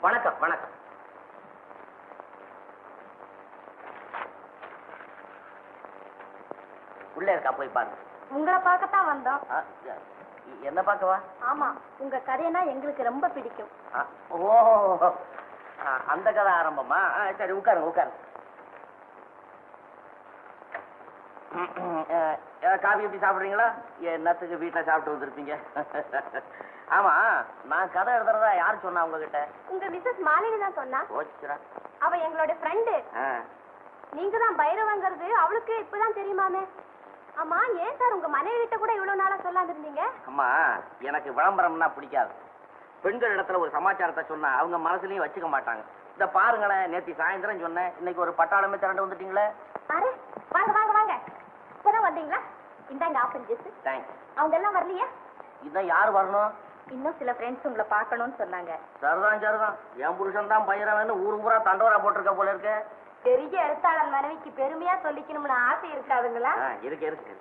வணக்கம் வணக்கம். உள்ள இருக்கா, போய் பாருங்க. உங்களை பார்க்கத்தான் வந்தோம். என்ன பார்க்கவா? ஆமா, உங்க கதைனா எங்களுக்கு ரொம்ப பிடிக்கும். ஓ, அந்த கதை ஆரம்பமா? சரி, உட்காருங்க உட்காருங்க. காபி எப்படி சாப்பிடுறீங்களா? என்னத்துக்கு வீட்டுல சாப்பிட்டு வந்திருப்பீங்க. ஆமா, நான் கதை எழுதுறதா யாரு சொன்னா உங்ககிட்ட? உங்க மிஸ்ஸஸ் மாலினி தான் சொன்னா. ஓச்சுரா, அவ எங்களோட ஃப்ரெண்டு. நீங்க தான் பைரவங்கிறது அவளுக்கு இப்பதான் தெரியுமாமே. ஆமா, ஏன் சார் உங்க மனைவி கிட்ட கூட இவ்வளவு நாளா சொல்லாம இருந்தீங்க? அம்மா, எனக்கு விளம்பரம்னா பிடிக்காது. பெண்கள் இடத்துல ஒரு சமாச்சாரத்தை சொன்னா அவங்க மனசுலயும் வச்சுக்க மாட்டாங்க. இந்த பாருங்களேன், நேற்று சாயந்தரம் சொன்னேன், இன்னைக்கு ஒரு பட்டாளமே திரண்டு வந்துட்டீங்களே. அரே, வாங்க வாங்க வாங்க, இப்பதான் வந்தீங்களா? இந்தாங்க ஆப்பிள் ஜூஸ். தேங்க்ஸ். அவங்க எல்லாம் வரலையா? இதான் யாரு வரணும்? இன்னும் சில ஃப்ரெண்ட்ஸ் உங்களை பார்க்கணும்னு சொன்னாங்க. சரிதான் சரிதான், என் புருஷன் தான் பயிரவன்னு ஊரு பூரா தண்டோரா போட்டிருக்க போல இருக்க. பெரிய எழுத்தாளர் மனைவிக்கு பெருமையா சொல்லிக்கணும்னு ஆசை இருக்காதுங்களா? இருக்கு இருக்கு.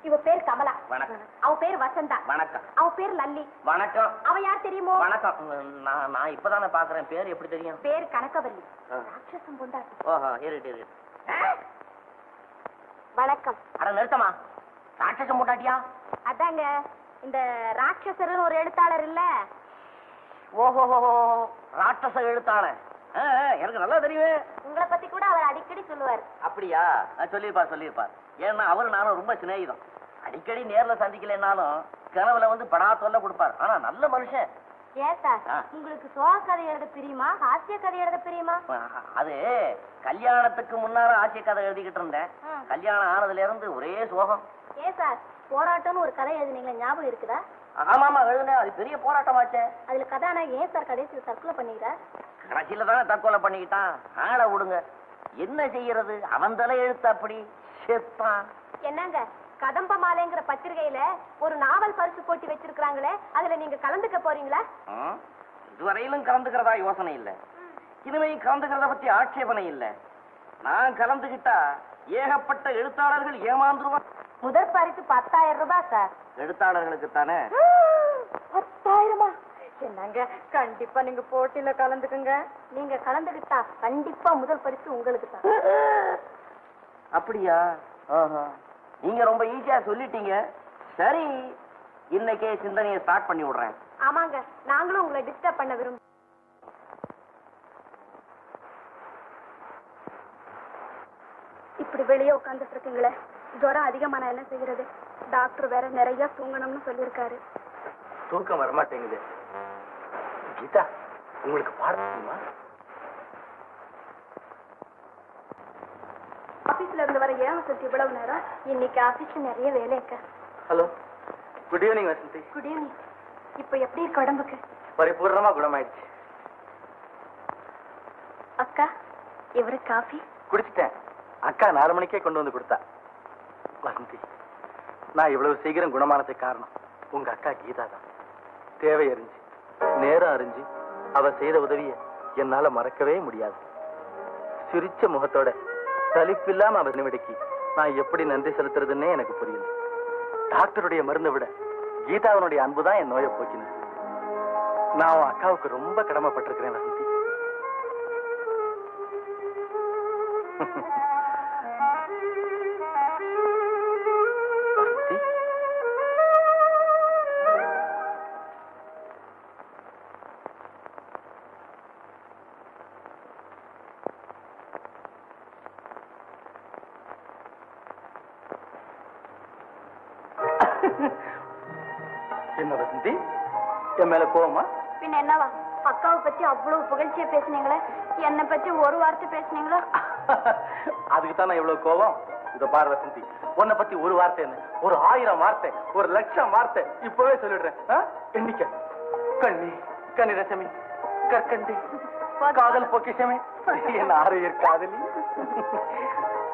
இவ பேர் கமலா. வணக்கம். அவ பேர் வசந்தா. வணக்கம். அவ பேர் லல்லி. வணக்கம். அவ யார் தெரியுமோ? வணக்கம். நான் இப்பதானே பாக்குறேன், பேர் எப்படி தெரியும்? பேர் கனகவல்லி. ராட்சசம் பொண்டாட்டி. ஓஹோ, இருக்கு இருக்கு. வணக்கம். அட நிறுத்தமா, ராட்சசம் பொண்டாட்டியா? அதாங்க, இந்த ராட்சசர்னு ஒரு எழுத்தாளர் இல்ல? ஓஹோ, ராட்சச எழுத்தாளர். எனக்கு நல்லா தெரியுமே. உங்களை பத்தி கூட அவர் அடிக்கடி சொல்லுவார். அப்படியா? சொல்லிருப்பார் சொல்லிருப்பார். ஏன்னா அவரு நானும் ரொம்ப சிநேகிதம். அடிக்கடி நேர்ல சந்திக்கலன்னாலும் கனவுல வந்து படா தொல்லை கொடுப்பார். ஆனா நல்ல மனுஷன். ஏன் சார், உங்களுக்கு சோக கதை எழுத பிரியுமா, ஹாஸ்ய கதை எழுத பிரியுமா? அது கல்யாணத்துக்கு முன்னால ஆசிய கதை எழுதிக்கிட்டு இருந்தேன். கல்யாணம் ஆனதுல இருந்து ஒரே சோகம். ஏன் சார், போராட்டம்னு ஒரு கதை எழுதினீங்களா, ஞாபகம் இருக்குதா? ஆமாமா, எழுதுனேன். அது பெரிய போராட்டமாச்சே. அதுல கதாநாயகி ஏன் சார் கடைசியில் தற்கொலை பண்ணிக்கிறார்? கடைசியில தானே தற்கொலை பண்ணிக்கிட்டான். ஆளை விடுங்க, என்ன செய்யறது, அவன் தலை எழுத்து அப்படி செத்தான். என்னங்க, கதம்ப மாலைங்கிற பத்திரிகையில ஒரு நாவல் பரிசு போட்டி வச்சிருக்காங்களே, அதுல நீங்க கலந்துக்க போறீங்களா? இதுவரையிலும் கலந்துக்கிறதா யோசனை இல்ல. இனிமே கலந்துக்கிறத பத்தி ஆட்சேபனை இல்ல. நான் கலந்துகிட்டா ஏகப்பட்ட எழுத்தாளர்கள் ஏமாந்துருவான். முதற் பரிசு 10,000 ரூபாய் சார். எழுத்தாளர்களுக்கு தானே? 10,000? என்னங்க, கண்டிப்பா நீங்க போட்டியில கலந்துக்குங்க. நீங்க கலந்துகிட்டா கண்டிப்பா முதல் பரிசு உங்களுக்கு தான். அப்படியா? நீங்க ரொம்ப ஈஸியா சொல்லிட்டீங்க. சரி, இன்னைக்கே சிந்தனையை ஸ்டார்ட் பண்ணி விடுறேன். ஆமாங்க, நாங்களும் உங்களை டிஸ்டர்ப் பண்ண விரும்புறோம். இப்படி வெளியே உட்காந்துட்டு இருக்கீங்களே, ஜுரம் அதிகமான என்ன செய்யறது? டாக்டர் வேற நிறைய தூங்கணும்னு சொல்லியிருக்காரு. தூக்கம் வரமாட்டேங்குது. கீதா, உங்களுக்கு பாட தெரியுமா? ஆபீஸ்ல இருந்து வர ஏன் வசதி இவ்வளவு நேரம்? இன்னைக்கு ஆபீஸ்ல நிறைய வேலை இருக்க. Hello, good evening Vasanthi. Good evening. இப்ப எப்படி இருக்கு உடம்புக்கு? பரிபூர்ணமா குணமாயிடுச்சு. அக்கா, இவரு காஃபி குடிச்சிட்டேன். அக்கா 4 மணிக்கே கொண்டு வந்து கொடுத்தா. வசந்தி, நான் இவ்வளவு சீக்கிரம் குணமானதுக்கு காரணம் உங்க அக்கா கீதா தான். தேவை அறிஞ்சு, நேரம் அறிஞ்சு அவ செய்த உதவிய என்னால மறக்கவே முடியாது. சிரிச்ச முகத்தோட சலிப்பில்லாம அவ நிமிடக்கி நான் எப்படி நன்றி செலுத்துறதுன்னே எனக்கு புரியல. டாக்டருடைய மருந்தை விட கீதாவனுடைய அன்புதான் என் நோயை போக்கினது. நான் உன் அக்காவுக்கு ரொம்ப கடமைப்பட்டிருக்கிறேன் வசந்தி. என்ன வசந்தி, என் மேல கோவமா? பின்ன என்னவா? அக்காவை பத்தி அவ்வளவு புகழ்ச்சியா பேசினீங்களே, என்னை பத்தி ஒரு வார்த்தை பேசினீங்களா? அதுக்கு தான் நான் இவ்வளவு கோவம். இத பாரு வசந்தி, உன்னை பத்தி ஒரு வார்த்தை என்ன, ஒரு 1000 வார்த்தை, ஒரு 1,00,000 வார்த்தை இப்பவே சொல்லிடுறேன். எண்ணிக்க. கண்ணி, கண்ணி ரசமி, கற்கண்டி, காதல் பொக்கிஷமே, என் ஆரையர் காதலி.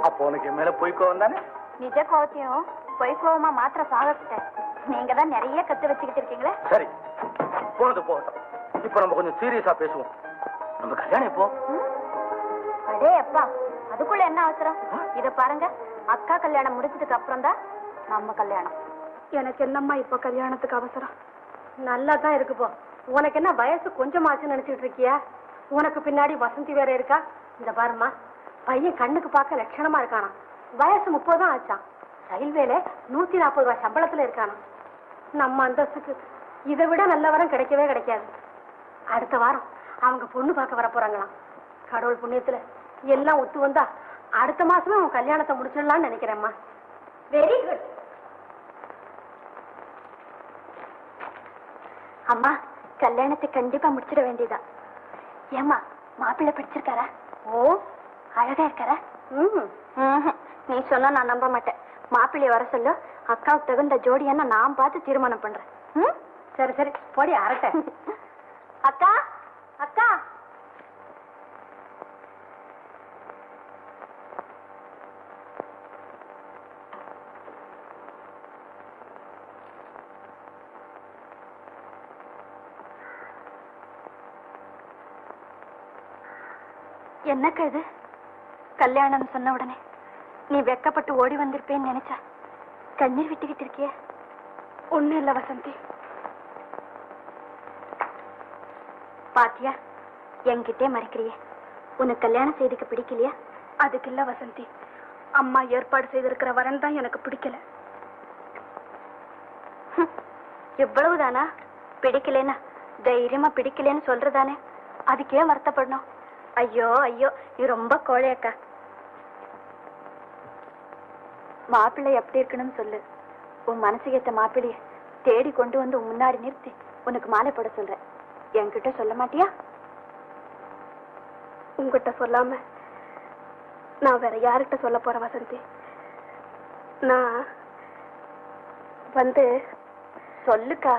அப்போ உனக்கு என் மேல பொய் கோவம் தானே? நிஜ கோவத்தையும் பொய் கோவமா மாத்திர சாகச்சிட்டேன். நீங்க தான் நிறைய கத்து வச்சுக்கிட்டு இருக்கீங்களே. சரி, போனது போகட்டும். இப்ப நம்ம கொஞ்சம் சீரியஸா பேசுவோம். நம்ம கல்யாணம் எப்போ? அடே அப்பா, அதுக்குள்ள என்ன அவசரம்? இத பாருங்க, அக்கா கல்யாணம் முடிச்சதுக்கு அப்புறம் தான் நம்ம கல்யாணம். எனக்கு என்னம்மா இப்ப கல்யாணத்துக்கு அவசரம்? நல்லா தான் இருக்கு போ. உனக்கு என்ன வயசு கொஞ்சமாச்சு நினைச்சிட்டு இருக்கியா? உனக்கு பின்னாடி வசந்தி வேற இருக்கா. இந்த பாருமா, பையன் கண்ணுக்கு பார்க்க லட்சணமா இருக்கானா. வயசு 30 தான் ஆச்சான். ரயில்வேல 140 ரூபாய் சம்பளத்துல இருக்கானா. நம்ம அந்தஸ்துக்கு இதை விட நல்ல வரம் கிடைக்கவே கிடைக்காது. அடுத்த வாரம் அவங்க பொண்ணு பார்க்க வர போறாங்களாம். கடவுள் புண்ணியத்துல எல்லாம் ஒத்து வந்தா அடுத்த மாசமே அவன் கல்யாணத்தை முடிச்சிடலாம்னு நினைக்கிறேம்மா. Very good. அம்மா, கல்யாணத்தை கண்டிப்பா முடிச்சிட வேண்டியதான். ஏம்மா, மாப்பிள்ளை பிடிச்சிருக்காரா? ஓ, அழகா இருக்காரா? நீ சொன்னா நான் நம்ப மாட்டேன். மாப்பிள்ளைய வர சொல்லு, அக்காவுக்கு தகுந்த ஜோடியான நான் பார்த்து தீர்மானம் பண்றேன். சரி சரி, போடி அரட்ட. அக்கா, அக்கா. என்னக்கா இது? கல்யாணம் சொன்ன உடனே நீ வெக்கப்பட்டு ஓடி வந்திருப்பேன்னு நினைச்சா கண்ணீர் விட்டுக்கிட்டு இருக்கிய? ஒண்ணும் இல்ல வசந்தி. பாத்தியா, என்கிட்டே மறைக்கிறிய. உனக்கு கல்யாணம் செய்துக்க பிடிக்கலையா? அதுக்கு இல்ல வசந்தி, அம்மா ஏற்பாடு செய்திருக்கிற வரன் தான் எனக்கு பிடிக்கல. இவ்வளவுதானா? பிடிக்கலன்னா தைரியமா பிடிக்கலன்னு சொல்றதானே, அதுக்கே வருத்தப்படணும்? ஐயோ ஐயோ, நீ ரொம்ப கோழையக்கா. மாப்பிள்ளை எப்படி இருக்கணும்னு சொல்லு. உன் மனசுக்கு ஏத்த மாப்பிள்ளைய தேடி கொண்டு வந்து உன் முன்னாடி நிறுத்தி உனக்கு மாலை போட சொல்றேன். என்கிட்ட சொல்ல மாட்டியா? உங்ககிட்ட சொல்லாம நான் வேற யார்கிட்ட சொல்ல போறேன் வசந்தி? நான் வந்து சொல்லுக்கா.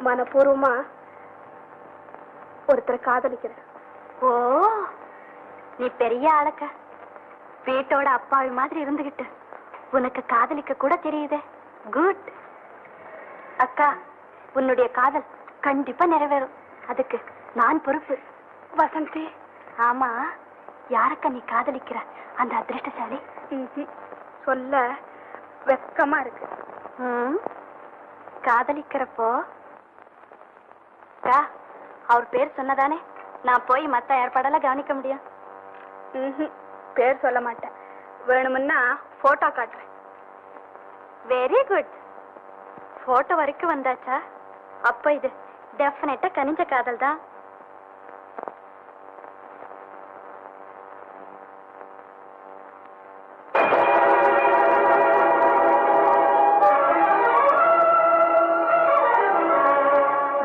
மனப்பூர்வமா ஒருத்தரை காதலிக்கிறேன். ஓ, நீ பெரிய ஆளக்கா. வீட்டோட அப்பாவி மாதிரி இருந்துகிட்டு உனக்கு காதலிக்க கூட தெரியுதே. குட். அக்கா, உன்னுடைய காதல் கண்டிப்பா நிறைவேறும். அதுக்கு நான் பொறுப்பு. வசந்தி. ஆமா, யாரக்கா நீ காதலிக்கிற அந்த அதிர்ஷ்டசாலி? சொல்ல வெக்கமா இருக்கு. காதலிக்கிறப்போ அவர் பேர் சொன்னதானே நான் போய் மத்த ஏற்பாடெல்லாம் கவனிக்க முடியும். பேர் சொல்ல மாட்டேன். வேணுமுன்னா போட்டோ காட்டுறேன். Very good. போட்டோ வரைக்கும் வந்தாச்சா? அப்ப இது டெஃபினட்டா கனிஞ்ச காதல் தான்.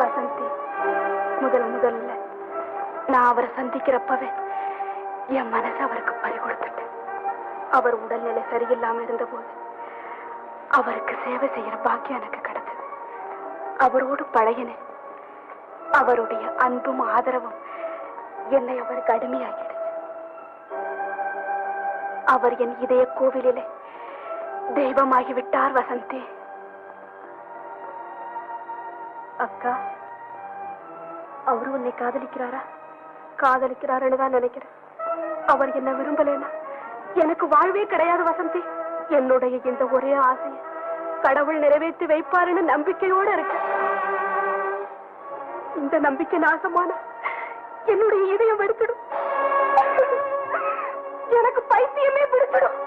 வசந்தி, முதல்ல நான் அவரை சந்திக்கிறப்பவே என் மனசு அவருக்கு பறி கொடுத்துட்டேன். அவர் உடல்நிலை சரியில்லாம இருந்த போது அவருக்கு சேவை செய்யற பாக்கியம் எனக்கு கிடைச்சது. அவரோடு பழகினேன். அவருடைய அன்பும் ஆதரவும் என்னை அவருக்கு அடிமையாகிடுச்சு. அவர் என் இதய கோவிலிலே தெய்வமாகி விட்டார் வசந்தி. அக்கா, அவரு உன்னை காதலிக்கிறாரா? காதலிக்கிறாருன்னு தான் நினைக்கிறேன். அவர் என்ன விரும்பலன்னா எனக்கு வாழ்வே கிடையாது வசந்தி. என்னுடைய இந்த ஒரே ஆசையை கடவுள் நிறைவேற்றி வைப்பாருன்னு நம்பிக்கையோட இருக்கு. இந்த நம்பிக்கை நாசமான என்னுடைய இதயம் வெடிச்சிடும். எனக்கு பைத்தியமே பிடிச்சிடும்.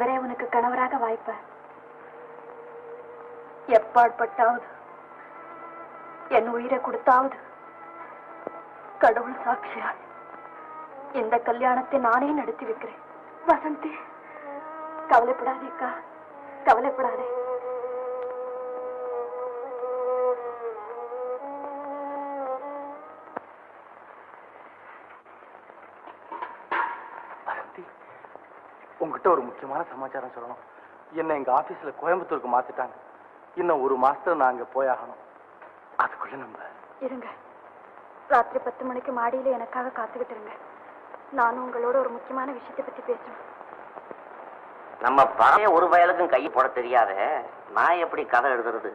இவரே உனக்கு கணவராக வாய்ப்பார். எப்பாட்பட்டாவது என் உயிரை கொடுத்தாவது கடவுள் சாட்சியால் இந்த கல்யாணத்தை நானே நடத்தி வைக்கிறேன். வசந்தி, கவலைப்படாதேக்கா, கவலைப்படாதே. உங்ககிட்ட ஒரு முக்கியமான சமாச்சாரம் சொல்லணும். என்ன எங்க ஆபீஸ்ல கோயம்புத்தூருக்கு மாத்திட்டாங்க. இன்னும் ஒரு மாசத்துல நான் அங்க போயாகணும். அதுக்குள்ள நம்ம இருங்க. ராத்திரி 10 மணிக்கு மாடியில எனக்காக காத்துக்கிட்டு இருங்க. நானும் உங்களோட ஒரு முக்கியமான விஷயத்தை பத்தி பேசணும். நம்ம பழைய ஒரு வயலுக்கும் கை போட தெரியாத நான் எப்படி கதை எழுதுறது?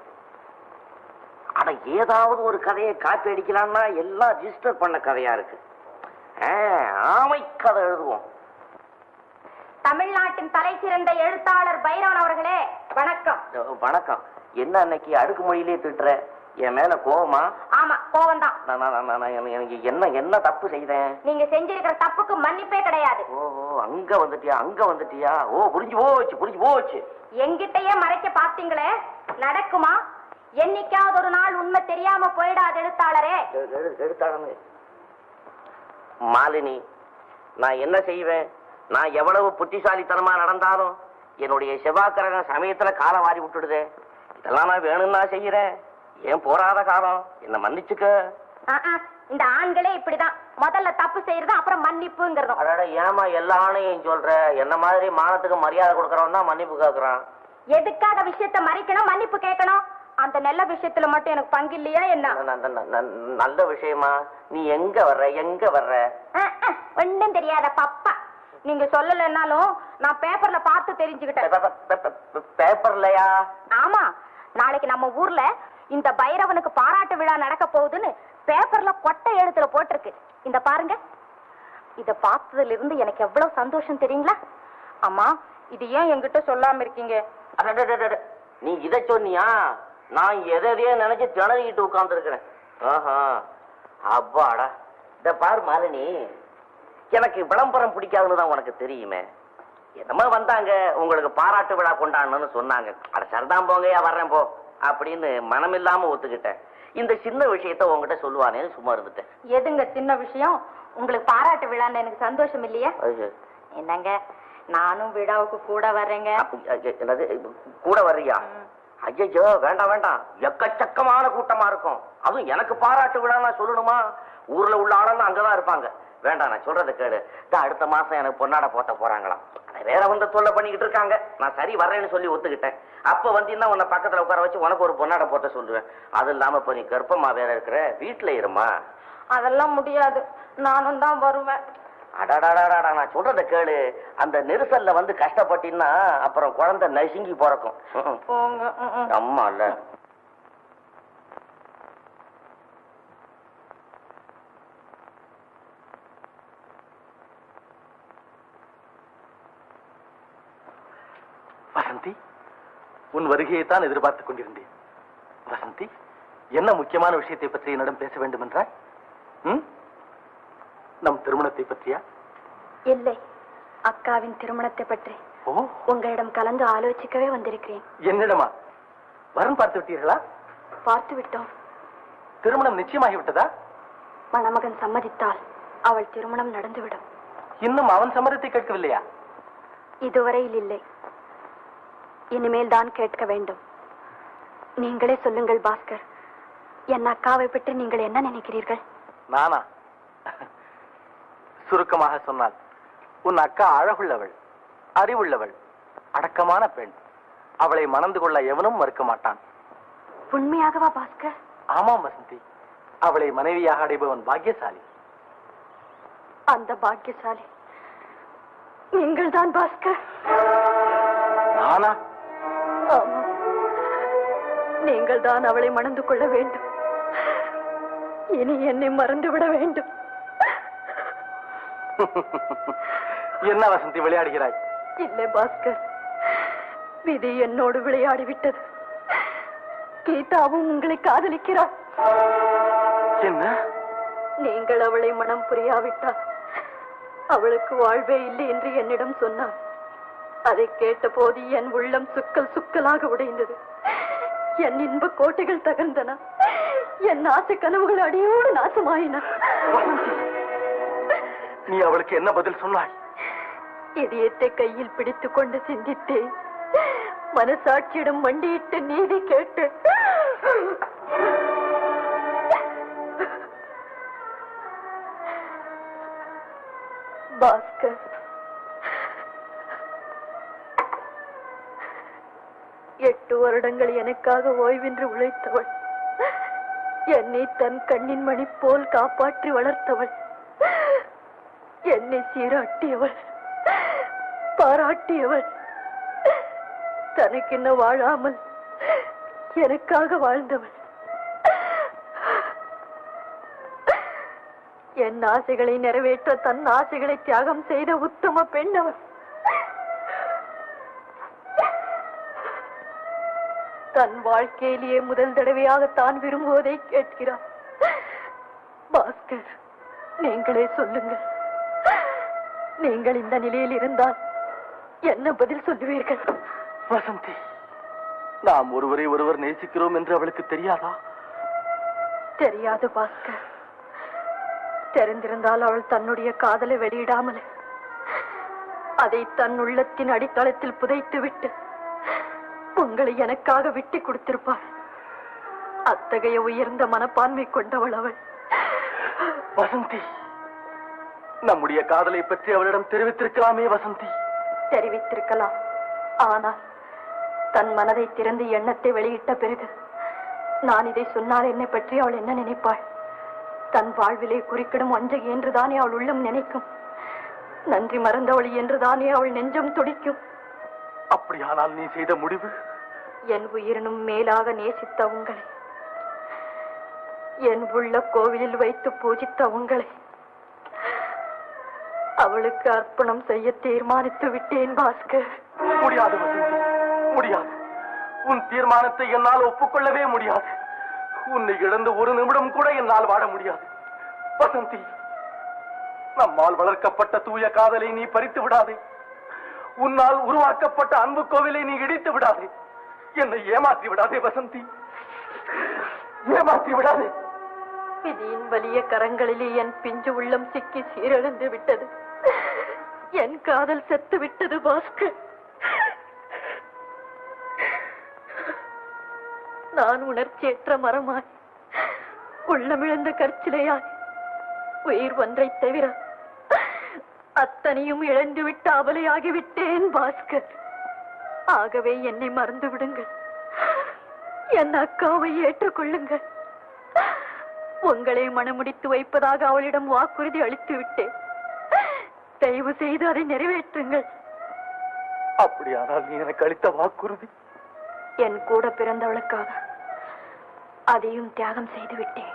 ஆனா ஏதாவது ஒரு கதையை காப்பி அடிக்கலாம்னா எல்லாம் ரிஜிஸ்டர் பண்ண கதையா இருக்கு. ஆமை கதை எழுதுவோம். தமிழ்நாட்டின் தலை சிறந்த எழுத்தாளர் பைரவன் அவர்களே, வணக்கம். வணக்கம். என்ன அன்னைக்கு அடுக்கு மொழியிலே திட்டுற? என் மேல கோவமா? ஆமா, கோவம் தான். எனக்கு என்ன தப்பு செய்தேன்? நீங்க செஞ்சிருக்கிற தப்புக்கு மன்னிப்பே கிடையாது. ஓஹோ, அங்க வந்துட்டியா? ஓ, புரிஞ்சு போச்சு. எங்கிட்டயே மறைக்க பாத்தீங்களே, நடக்குமா? என்னைக்காவது ஒரு நாள் உண்மை தெரியாம போயிடாது எழுத்தாளரே. எழுத்தாளர் மாலினி, நான் என்ன செய்வேன்? நான் எவ்வளவு புத்திசாலித்தனமா நடந்தாலும் என்னுடைய செவ்வாய்க்கிரக சமயத்துல காலம் வாரி விட்டுடுதே. இதெல்லாம் நான் வேணும்னா செய்யறேன். ஏன் போராத காலம், என்ன மன்னிச்சுக்க. இந்த ஆண்களே இப்படிதான், முதல்ல தப்பு செய்யறது, அப்புறம் மன்னிப்புங்கிறதும். அட, ஏமா எல்லா ஆணையும் சொல்ற? என்ன மாதிரி மானத்துக்கு மரியாதை கொடுக்கறவன் தான் மன்னிப்பு கேட்கறான். எதுக்காக விஷயத்த மறைக்கணும், மன்னிப்பு கேட்கணும்? அந்த நல்ல விஷயத்துல மட்டும் எனக்கு பங்கு இல்லையா என்ன? நல்ல விஷயமா? நீ எங்க வர்ற? ஒன்னும் தெரியாத பப்பா. நீங்க சொல்லலன்னாலும் நான் பேப்பர்ல பார்த்து தெரிஞ்சுக்கிட்டேன். பேப்பர்லயா? ஆமா, நாளைக்கு நம்ம ஊர்ல இந்த பைரவனுக்கு பாராட்டு விழா நடக்க போகுதுன்னு பேப்பர்ல கொட்டை எழுத்துல போட்டிருக்கு. இந்த பாருங்க. இத பார்த்ததுல இருந்து எனக்கு எவ்வளவு சந்தோஷம் தெரியுங்களா? அம்மா, இது ஏன் என்கிட்ட சொல்லாம இருக்கீங்க? நீ இத சொன்னியா? நான் எதையே நினைச்சு திணறிக்கிட்டு உட்கார்ந்து இருக்கிறேன். அப்பாடா. இத பாரு மாலினி, எனக்கு விளம்பரம் பிடிக்காதுன்னு தான் உனக்கு தெரியுமே. என்னமோ வந்தாங்க, உங்களுக்கு பாராட்டு விழா கொண்டாடணும்னு சொன்னாங்க. அட சரிதான், போங்கயா, வர்றேன் போ அப்படின்னு மனமில்லாம ஒத்துக்கிட்டேன். இந்த சின்ன விஷயத்த உங்ககிட்ட சொல்லுவானேன்னு சும்மா இருந்துட்டேன். எதுங்க சின்ன விஷயம்? உங்களுக்கு பாராட்டு விழான்னு எனக்கு சந்தோஷம் இல்லையா? என்னங்க, நானும் விழாவுக்கு கூட வர்றேங்க. என்னது, கூட வர்றியா? ஐயோ, வேண்டாம். எக்கச்சக்கமான கூட்டமா இருக்கும். அதுவும் எனக்கு பாராட்டு விழா சொல்லணுமா? ஊர்ல உள்ள ஆளெல்லாம் அங்கதான் இருப்பாங்க. வேண்டாம், நான் சொல்றத கேளு. அடுத்த மாசம் எனக்கு பொன்னாட போத்த போறாங்களாம். வேற வந்து தொல்லை பண்ணிக்கிட்டு இருக்காங்க. நான் சரி வர்றேன்னு சொல்லி ஒத்துக்கிட்டேன். அப்ப வந்தீங்கன்னா உன்னை பக்கத்துல உட்கார வச்சு உனக்கு ஒரு பொன்னாட போத்த சொல்லுவேன். அது இல்லாம இப்ப நீ கர்ப்பமா வேற இருக்கிற, வீட்டுல இருமா. அதெல்லாம் முடியாது, நானும் தான் வருவேன். அடாடாடாடா, நான் சொல்றத கேளு. அந்த நெரிசல்ல வந்து கஷ்டப்பட்டீங்கன்னா அப்புறம் குழந்தை நசுங்கி பிறக்கும். அம்மா இல்ல. வசந்தி, உன் வருகையைத்தான் எதிர்பார்த்துக் கொண்டிருந்தேன். வசந்தி, என்ன முக்கியமான விஷயத்தை பற்றி என்னிடம் பேச வேண்டும் என்றாய்? நம் திருமணத்தை பற்றியா? இல்லை, அக்காவின் திருமணத்தை பற்றி உங்களிடம் கலந்து ஆலோசிக்கவே வந்திருக்கிறேன். என்னிடமா? வரன் பார்த்து விட்டீர்களா? பார்த்து விட்டோம். திருமணம் நிச்சயமாகிவிட்டதா? மணமகன் சம்மதித்தால் அவள் திருமணம் நடந்துவிடும். இன்னும் அவன் சம்மதத்தை கேட்கவில்லையா? இதுவரையில் இல்லை, இனிமேல் தான் கேட்க வேண்டும். நீங்களே சொல்லுங்கள் பாஸ்கர், என் அக்காவை பற்றி நீங்கள் என்ன நினைக்கிறீர்கள்? நானா? சுருக்கமாக சொன்னால், உன் அக்கா அழகுள்ளவள், அறிவுள்ளவள், அடக்கமான பெண். அவளை மணந்து கொள்ள எவனும் மறுக்க மாட்டான். உண்மையாகவா பாஸ்கர்? ஆமாம் வசந்தி, அவளை மனைவியாக அடைபவன் பாக்கியசாலி. அந்த பாக்கியசாலி நீங்கள் தான் பாஸ்கர். நானா? ஆமாம், நீங்கள் தான் அவளை மணந்து கொள்ள வேண்டும். இனி என்னை மறந்து விட வேண்டும். என்ன வசந்தி விளையாடுகிறாய்? இல்லை பாஸ்கர், விதி என்னோடு விளையாடிவிட்டது. கீதாவும் உங்களை காதலிக்கிறார். என்ன? நீங்கள் அவளை மனம் புரியாவிட்டால் அவளுக்கு வாழ்வே இல்லை என்று என்னிடம் சொன்னார். அதை கேட்டபோது என் உள்ளம் சுக்கல் சுக்கலாக உடைந்தது. என் இன்ப கோட்டைகள் தகர்ந்தன. என் ஆசை கனவுகள் அடியோடு நாசமாயின. நீ அவளுக்கு என்ன பதில் சொன்னாய்? இதயத்தை கையில் பிடித்துக் கொண்டு சிந்தித்தேன். மனசாட்சியிடம் மண்டியிட்டு நீதி கேட்டு பாஸ்கர், 8 வருடங்கள் எனக்காக ஓய்வின்றி உழைத்தவள், என்னை தன் கண்ணின் மணி போல் காப்பாற்றி வளர்த்தவள், என்னை சீராட்டியவள், பாராட்டியவள், தனக்கென்ன வாழாமல் எனக்காக வாழ்ந்தவள், என் ஆசைகளை நிறைவேற்ற தன் ஆசைகளை தியாகம் செய்த உத்தம பெண் அவள். தன் வாழ்க்கையிலேயே முதல் தடவையாக தான் விரும்புவதை கேட்கிறார். பாஸ்கர், நீங்களே சொல்லுங்கள், நீங்கள் இந்த நிலையில் இருந்தால் என்ன பதில் சொல்லுவீர்கள்? வசந்தி, நாம் ஒருவரை ஒருவர் நேசிக்கிறோம் என்று அவளுக்கு தெரியாதா? தெரியாது பாஸ்கர். தெரிந்திருந்தால் அவள் தன்னுடைய காதலை வெளியிடாமல் அதை தன் உள்ளத்தின் அடித்தளத்தில் புதைத்து விட்டு உங்களை எனக்காக விட்டு கொடுத்திருப்பாள். அத்தகைய உயர்ந்த மனப்பான்மை கொண்டவள் அவள். வசந்தி, நம்முடைய காதலை பற்றி அவளிடம் தெரிவித்திருக்கலாமே வசந்தி. தெரிவித்திருக்கலாம். ஆனால் தன் மனதை திறந்து எண்ணத்தை வெளியிட்ட பிறகு நான் இதை சொன்னால் என்னை பற்றி அவள் என்ன நினைப்பாள்? தன் வாழ்விலே குறுக்கிடும் வஞ்சகி என்றுதானே அவள் உள்ளம் நினைக்கும். நன்றி மறந்தவள் என்றுதானே அவள் நெஞ்சம் துடிக்கும். அப்படியானால் நீ செய்த முடிவு? என் உயிரினும் மேலாக நேசித்த உங்களை, என் உள்ள கோவிலில் வைத்து பூஜித்த உங்களை அவளுக்கு அர்ப்பணம் செய்ய தீர்மானித்து விட்டேன் பாஸ்கர். முடியாது வசந்தி, முடியாது. உன் தீர்மானத்தை என்னால் ஒப்புக்கொள்ளவே முடியாது. உன்னை இழந்து ஒரு நிமிடம் கூட என்னால் வாழ முடியாது. வசந்தி, நம்மால் வளர்க்கப்பட்ட தூய காதலை நீ பறித்து விடாதே. உன்னால் உருவாக்கப்பட்ட அன்பு கோவிலை நீ இடித்து விடாதே. என்னை ஏமாற்றி விடாதே வசந்தி, ஏமாற்றி விடாதே. விதியின் வலிய கரங்களிலே என் பிஞ்சு உள்ளம் சிக்கி சீரழிந்து விட்டது. என் காதல் செத்து விட்டது பாஸ்கர். நான் உணர்ச்சியற்ற மரமாய், உள்ளமிழந்த கற்சிலையாய், உயிர் ஒன்றை தவிர அத்தனையும் இழந்துவிட்டு அபலையாகிவிட்டேன் பாஸ்கர். ஆகவே என்னை மறந்து விடுங்கள். என் அக்காவை ஏற்றுக்கொள்ளுங்கள். உங்களை மனமுடித்து வைப்பதாக அவளிடம் வாக்குறுதி அளித்து விட்டேன். தயவு செய்து அதை நிறைவேற்றுங்கள். அப்படியானால் நீ எனக்கு அளித்த வாக்குறுதி? என் கூட பிறந்தவளுக்காக அதையும் தியாகம் செய்து விட்டேன்.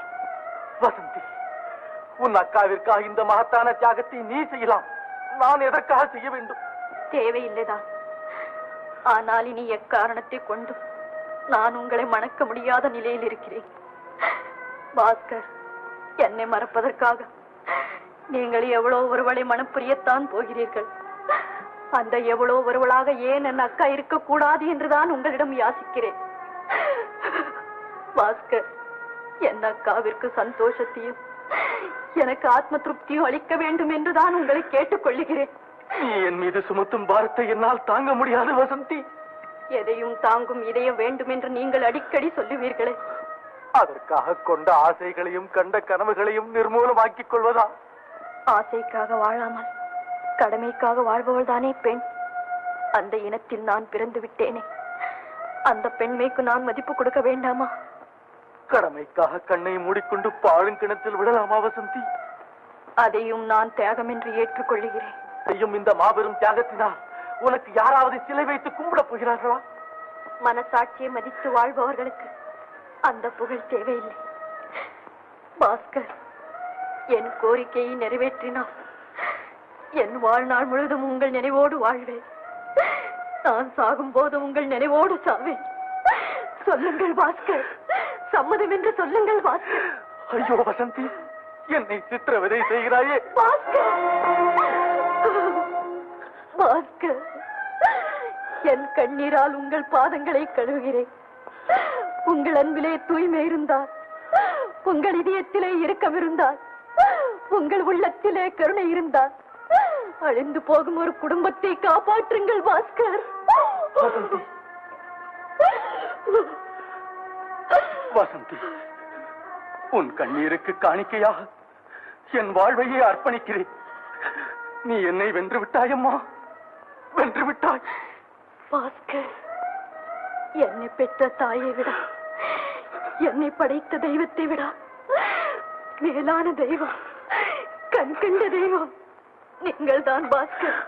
வசந்தி, உன் அக்காவிற்காக இந்த மகத்தான தியாகத்தை நீ செய்யலாம். நான் எதற்காக செய்ய வேண்டும்? தேவையில்லைதான். ஆனால் இனி எக்காரணத்தை கொண்டு நான் உங்களை மணக்க முடியாத நிலையில் இருக்கிறேன். பாஸ்கர், என்னை மறப்பதற்காக நீங்கள் எவ்வளவு ஒருவளை மனப்புரியத்தான் போகிறீர்கள். அந்த எவ்வளோ ஒருவளாக ஏன் என் அக்கா இருக்கக்கூடாது என்றுதான் உங்களிடம் யாசிக்கிறேன். பாஸ்கர், என் அக்காவிற்கு சந்தோஷத்தையும் எனக்கு ஆத்ம திருப்தியும் அளிக்க வேண்டும் என்றுதான் உங்களை கேட்டுக்கொள்ளுகிறேன். நீ என் மீது சுமத்தும் பாரத்தை என்னால் தாங்க முடியாது வசந்தி. எதையும் தாங்கும் இதயம் வேண்டும் என்று நீங்கள் அடிக்கடி சொல்லுவீர்களே, அதற்காக கொண்ட ஆசைகளையும் கண்ட கனவுகளையும் நிர்மூலமாக்கிக் கொள்வதா? ஆசைக்காக வாழாமல் கடமைக்காக வாழ்பவள் தானே பெண். அந்த இனத்தில் நான் பிறந்து விட்டேனே, அந்த பெண்மைக்கு நான் மதிப்பு கொடுக்க வேண்டாமா? கடமைக்காக கண்ணை மூடிக்கொண்டு பாழுங்கிணத்தில் விடலாமா வசந்தி? அதையும் நான் தியாகம் என்று ஏற்றுக்கொள்ளுகிறேன். செய்யும் இந்த மாபெரும் தியாகத்தினால் உனக்கு யாராவது சிலை வைத்து கும்பிடப் போகிறார்களா? மனசாட்சியை மதித்து வாழ்பவர்களுக்கு அந்த புகழ் தேவையில்லை. பாஸ்கர், என் கோரிக்கையை நிறைவேற்றினால் என் வாழ்நாள் முழுவதும் உங்கள் நினைவோடு வாழ்வேன். நான் சாகும் போது உங்கள் நினைவோடு சாவேன். சொல்லுங்கள் பாஸ்கர், சம்மதம் என்று சொல்லுங்கள் பாஸ்கர். ஐயோ வசந்தி, என்னை சித்திரவதை செய்கிறாயே. பாஸ்கர், பாஸ்கர், என் கண்ணீரால் உங்கள் பாதங்களை கழுவுகிறேன். உங்கள் அன்பிலே தூய்மை இருந்தால், உங்கள் இதயத்திலே இரக்கம் இருந்தால், உங்கள் உள்ளத்திலே கருணை இருந்தால், அழிந்து போகும் ஒரு குடும்பத்தை காப்பாற்றுங்கள் பாஸ்கர். வசந்தி, உன் கண்ணீருக்கு காணிக்கையாக என் வாழ்வையே அர்ப்பணிக்கிறேன். நீ என்னை வென்று விட்டாயம்மா, வென்று விட்டாய். பாஸ்கர், என்னை பெற்ற தாயை விட, என்னை படைத்த தெய்வத்தை விட மேலான தெய்வம், கண் கண்ட தெய்வம் நீங்கள் தான் பாஸ்கர்.